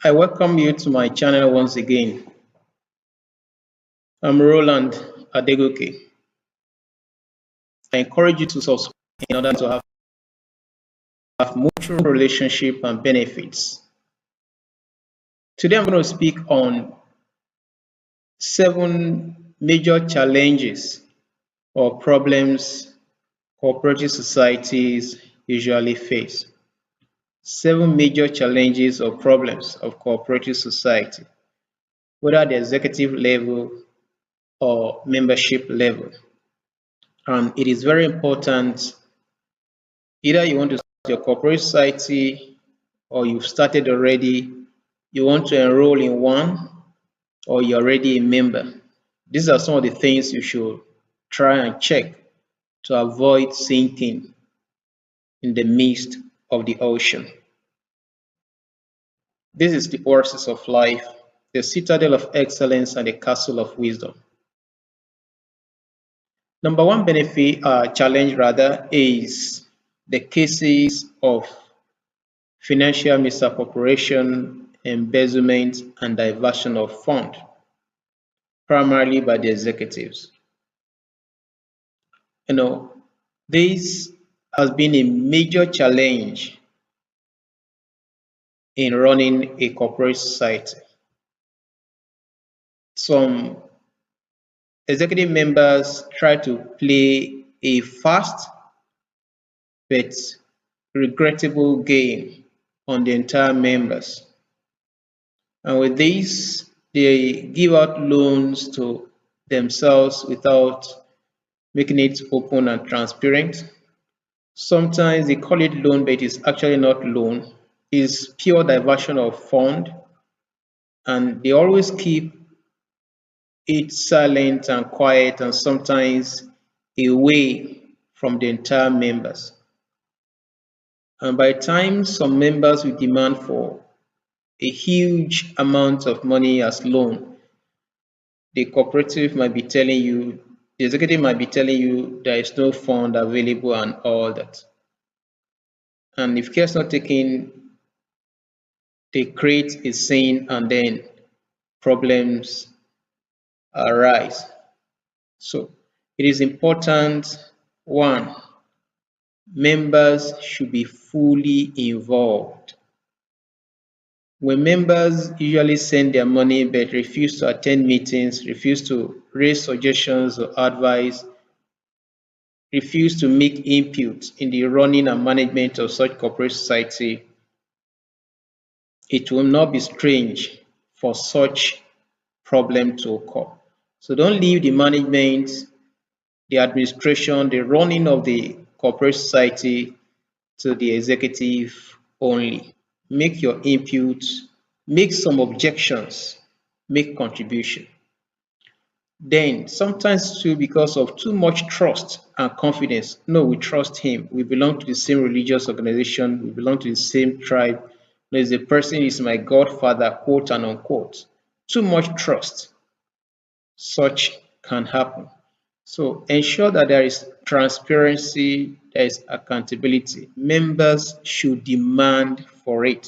I welcome you to my channel once again. I'm Roland Adegoke. I encourage you to subscribe in order to have mutual relationship and benefits. Today I'm going to speak on 7 major challenges or problems cooperative societies usually face. 7 major challenges or problems of cooperative society, whether at the executive level or membership level. And it is very important, either you want to start your cooperative society or you've started already, you want to enroll in one, or you're already a member. These are some of the things you should try and check to avoid sinking in the midst of the ocean. This is the oasis of life, the citadel of excellence and the castle of wisdom. Number one challenge rather, is the cases of financial misappropriation, embezzlement, and diversion of funds, primarily by the executives. This has been a major challenge in running a corporate society. Some executive members try to play a fast but regrettable game on the entire members. And with this, they give out loans to themselves without making it open and transparent. Sometimes they call it loan, but it is actually not loan. It's pure diversion of fund, and they always keep it silent and quiet and sometimes away from the entire members. And by the time some members will demand for a huge amount of money as loan, the cooperative might be telling you, the executive might be telling you there is no fund available and all that. And if care is not taken, they create a scene and then problems arise. So it is important, one, members should be fully involved. When members usually send their money but refuse to attend meetings, refuse to raise suggestions or advice, refuse to make input in the running and management of such corporate society, it will not be strange for such problem to occur. So don't leave the management, the administration, the running of the corporate society to the executive only. Make your input, make some objections, make contribution. Then sometimes too, because of too much trust and confidence, no, we trust him, we belong to the same religious organization, we belong to the same tribe, there's a person is my godfather, quote and unquote. Too much trust, such can happen. So ensure that there is transparency, there is accountability. Members should demand for it.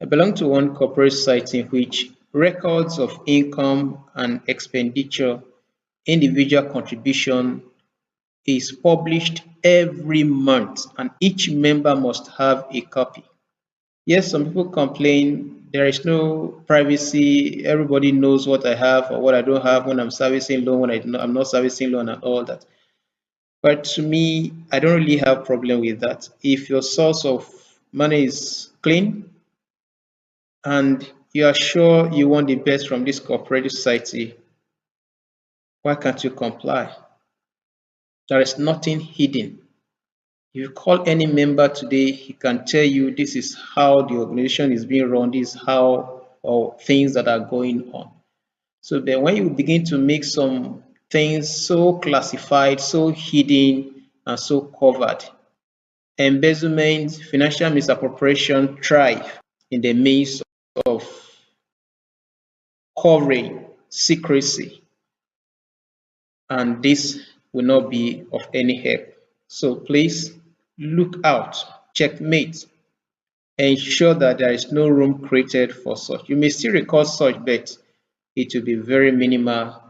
I belong to one corporate society in which records of income and expenditure, individual contribution is published every month and each member must have a copy. Yes, some people complain there is no privacy, everybody knows what I have or what I don't have when I'm servicing loan, when I'm not servicing loan and all that. But to me, I don't really have problem with that. If your source of money is clean and you are sure you want the best from this cooperative society, why can't you comply? There is nothing hidden. If you call any member today, he can tell you this is how the organization is being run, this is how or things that are going on. So then when you begin to make some things so classified, so hidden, and so covered, embezzlement, financial misappropriation thrive in the midst of covering secrecy, and this will not be of any help. So please look out, checkmate, ensure that there is no room created for such. You may still record such, but it will be very minimal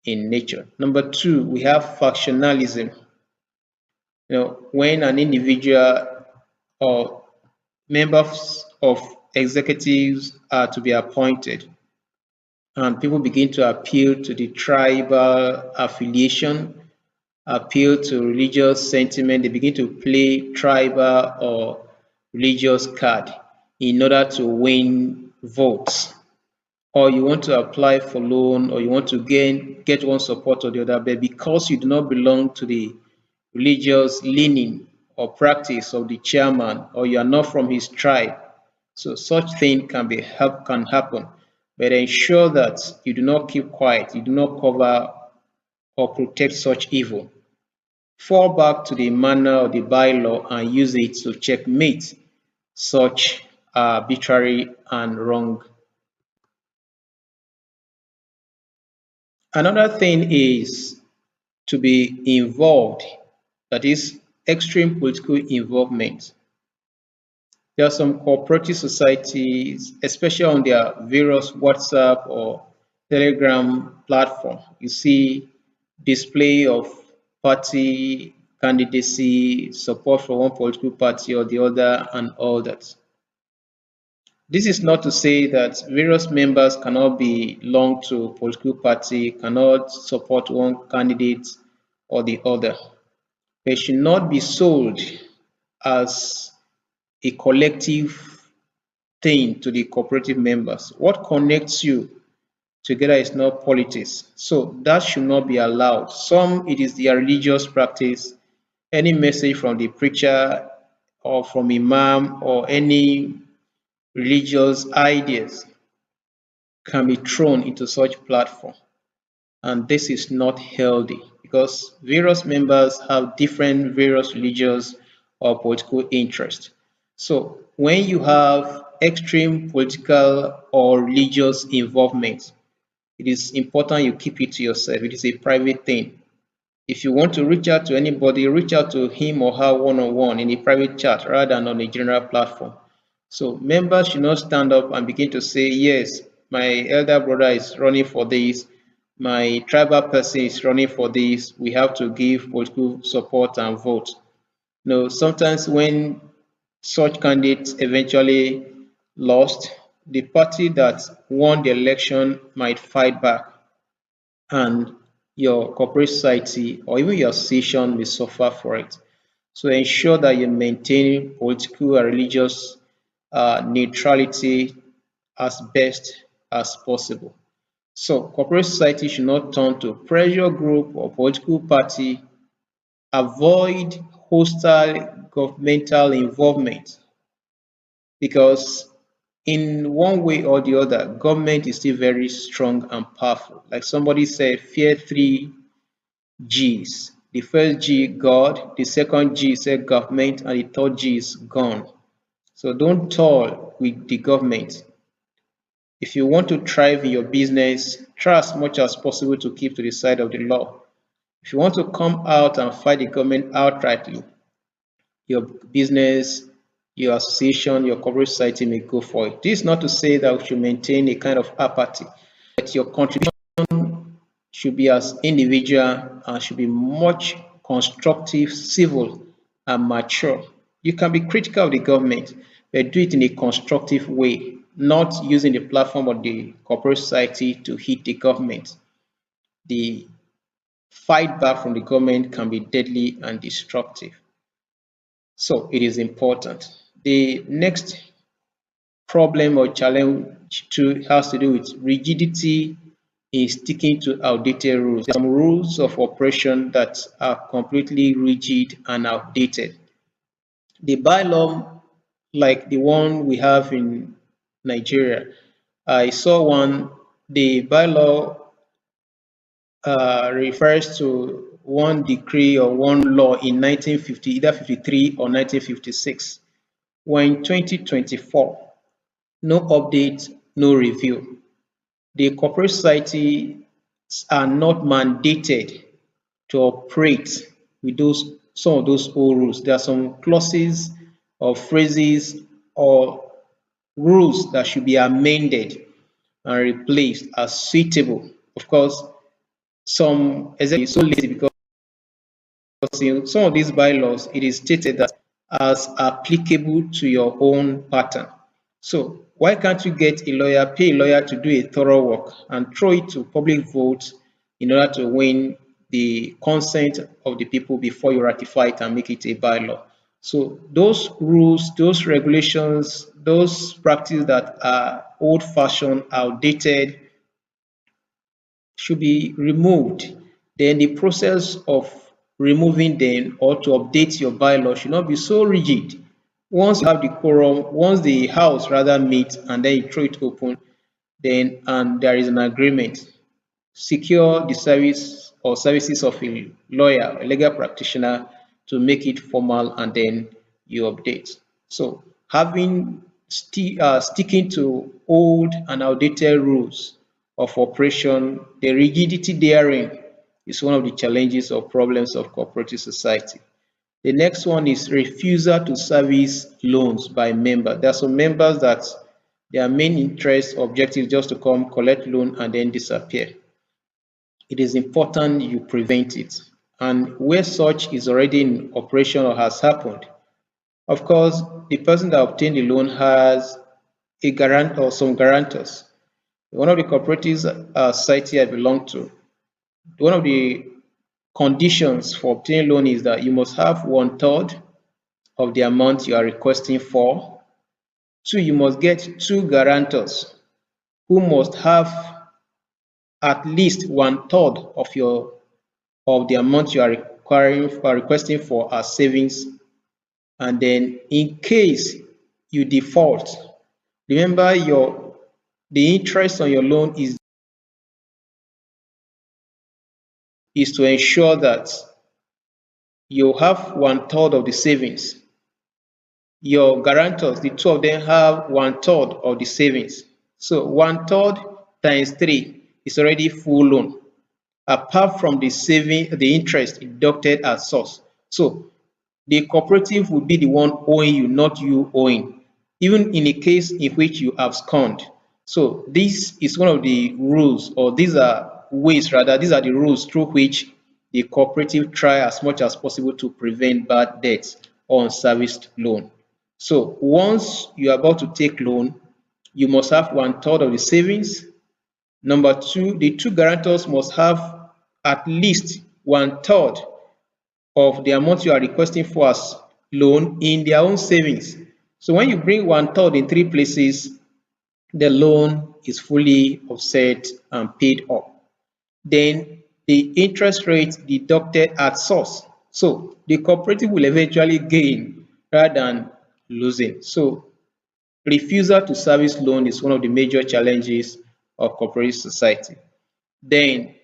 in nature. Number two, we have factionalism. When an individual or members of executives are to be appointed and people begin to appeal to the tribal affiliation, appeal to religious sentiment, they begin to play tribal or religious card in order to win votes. Or you want to apply for loan, or you want to get one support or the other, but because you do not belong to the religious leaning or practice of the chairman, or you are not from his tribe, so such thing can happen. But ensure that you do not keep quiet, you do not cover or protect such evil. Fall back to the manner of the bylaw and use it to checkmate such arbitrary and wrong. Another thing is to be involved, that is extreme political involvement. There are some cooperative societies, especially on their various WhatsApp or Telegram platform. You see display of party candidacy, support for one political party or the other, and all that. This is not to say that various members cannot belong to a political party, cannot support one candidate or the other. They should not be sold as a collective thing to the cooperative members. What connects you together is not politics. So that should not be allowed. Some, it is their religious practice. Any message from the preacher or from imam or any religious ideas can be thrown into such platform. And this is not healthy because various members have different various religious or political interests. So when you have extreme political or religious involvement, it is important you keep it to yourself. It is a private thing. If you want to reach out to anybody, reach out to him or her one-on-one in a private chat rather than on a general platform. So members should not stand up and begin to say, yes, my elder brother is running for this, my tribal person is running for this, we have to give political support and vote. No, sometimes when such candidates eventually lost, the party that won the election might fight back and your corporate society or even your association may suffer for it. So ensure that you maintain political and religious neutrality as best as possible. So corporate society should not turn to pressure group or political party. Avoid hostile governmental involvement because in one way or the other, government is still very strong and powerful. Like somebody said, fear three G's. The first G, God, the second G said government, and the third G is gone. So don't toy with the government. If you want to thrive in your business, try as much as possible to keep to the side of the law. If you want to come out and fight the government outrightly, your business, your association, your corporate society may go for it. This is not to say that we should maintain a kind of apathy, but your contribution should be as individual and should be much constructive, civil, and mature. You can be critical of the government, but do it in a constructive way, not using the platform of the corporate society to hit the government. The fight back from the government can be deadly and destructive. So it is important. The next problem or challenge has to do with rigidity in sticking to outdated rules. There are some rules of operation that are completely rigid and outdated. The bylaw, like the one we have in Nigeria, I saw one, the bylaw refers to one decree or one law in 1950, either 53 or 1956. We're in 2024, no update, no review. The corporate societies are not mandated to operate with some of those old rules. There are some clauses or phrases or rules that should be amended and replaced as suitable. Of course, some executives so lazy because in some of these bylaws, it is stated that as applicable to your own pattern. So why can't you get a lawyer, pay a lawyer to do a thorough work and throw it to public vote in order to win the consent of the people before you ratify it and make it a bylaw? So those rules, those regulations, those practices that are old-fashioned, outdated, should be removed. Then the process of removing them or to update your bylaw should not be so rigid. Once you have the quorum, once the house rather meets and then you throw it open, then and there is an agreement, secure the service or services of a lawyer, a legal practitioner to make it formal and then you update. So having sticking to old and outdated rules of operation, the rigidity therein is one of the challenges or problems of cooperative society. The next one is refusal to service loans by members. There are some members that their main interest or objective is just to come collect loan and then disappear. It is important you prevent it. And where such is already in operation or has happened, of course, the person that obtained the loan has a guarantor or some guarantors. One of the cooperative society I belong to, one of the conditions for obtaining loan is that you must have 1/3 of the amount you are requesting for. Two, you must get two guarantors who must have at least 1/3 of the amount you are requesting for as savings. And then in case you default, remember the interest on your loan is to ensure that you have 1/3 of the savings. Your guarantors, the two of them have 1/3 of the savings. So 1/3 times 3 is already full loan, apart from the interest deducted at source. So the cooperative will be the one owing you, not you owing, even in a case in which you abscond. So this is one of the rules, or these are ways rather, these are the rules through which the cooperative try as much as possible to prevent bad debts or unserviced loan. So once you are about to take loan, you must have 1/3 of the savings. Number two, the two guarantors must have at least 1/3 of the amount you are requesting for as loan in their own savings. So when you bring 1/3 in three places, the loan is fully offset and paid off. Then the interest rate deducted at source. So the cooperative will eventually gain rather than losing. So refusal to service loan is one of the major challenges of cooperative society. Then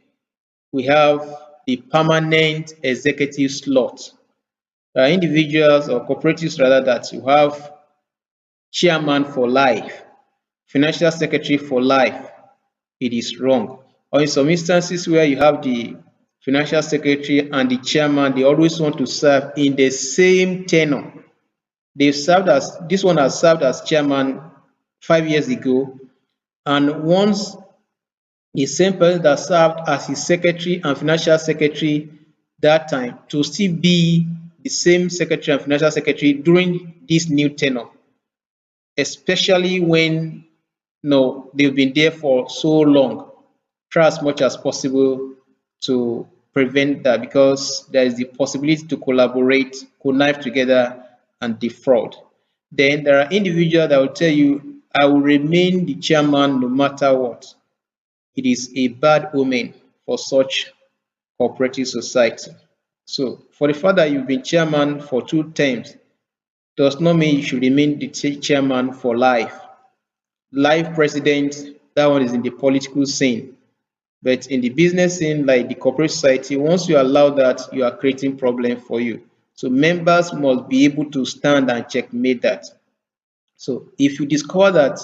we have the permanent executive slot. There are individuals or cooperatives rather that you have chairman for life, financial secretary for life. It is wrong. Or in some instances where you have the financial secretary and the chairman, they always want to serve in the same tenure. This one has served as chairman 5 years ago, and once the same person that served as his secretary and financial secretary that time to still be the same secretary and financial secretary during this new tenure, especially when they've been there for so long. Try as much as possible to prevent that, because there is the possibility to collaborate, connive together, and defraud. Then there are individuals that will tell you, I will remain the chairman no matter what. It is a bad omen for such cooperative society. So for the fact that you've been chairman for 2 terms does not mean you should remain the chairman for life. Life president, that one is in the political scene. But in the business scene, like the corporate society, once you allow that, you are creating problem for you. So members must be able to stand and checkmate that. So if you discover that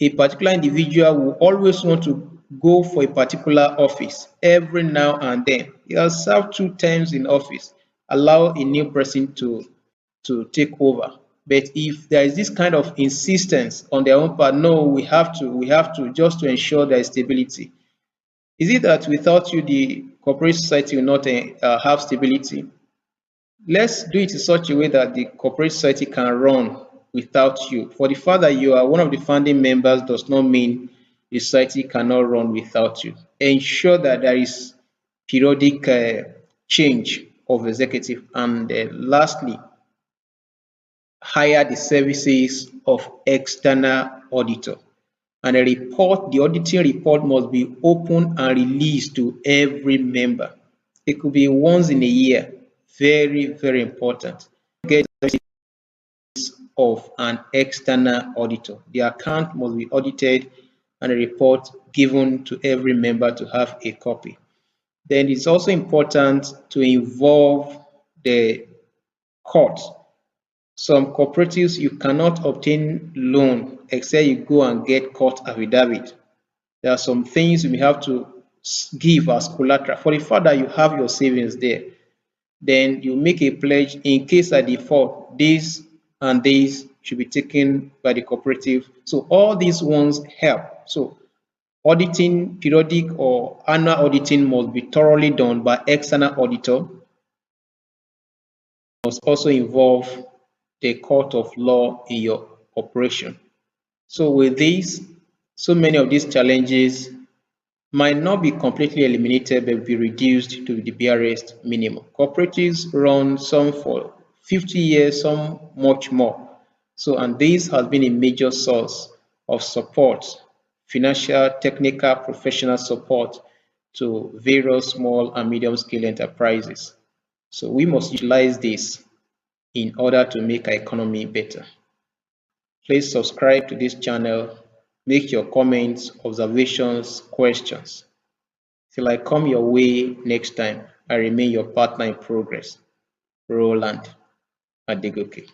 a particular individual will always want to go for a particular office every now and then, he has served 2 terms in office, allow a new person to take over. But if there is this kind of insistence on their own part, no, we have to, just to ensure there is stability. Is it that without you, the cooperative society will not have stability? Let's do it in such a way that the cooperative society can run without you. For the fact that you are one of the founding members does not mean the society cannot run without you. Ensure that there is periodic change of executive. And lastly, hire the services of external auditor. And the auditing report must be open and released to every member. It could be once in a year. Very, very important. Get of an external auditor. The account must be audited and a report given to every member to have a copy. Then it's also important to involve the court. Some cooperatives, you cannot obtain loan except you go and get court affidavit. There are some things you may have to give as collateral for the fact that you have your savings there. Then you make a pledge in case I default, this and this should be taken by the cooperative. So all these ones help. So auditing, periodic or annual auditing must be thoroughly done by external auditor. Must also involve the court of law in your operation. So with this, so many of these challenges might not be completely eliminated but be reduced to the barest minimum. Cooperatives run some for 50 years, some much more. So, and this has been a major source of support, financial, technical, professional support to various small and medium scale enterprises. So we must utilize this in order to make our economy better. Please subscribe to this channel, make your comments, observations, questions. Till I come your way next time, I remain your partner in progress, Roland Adegoke.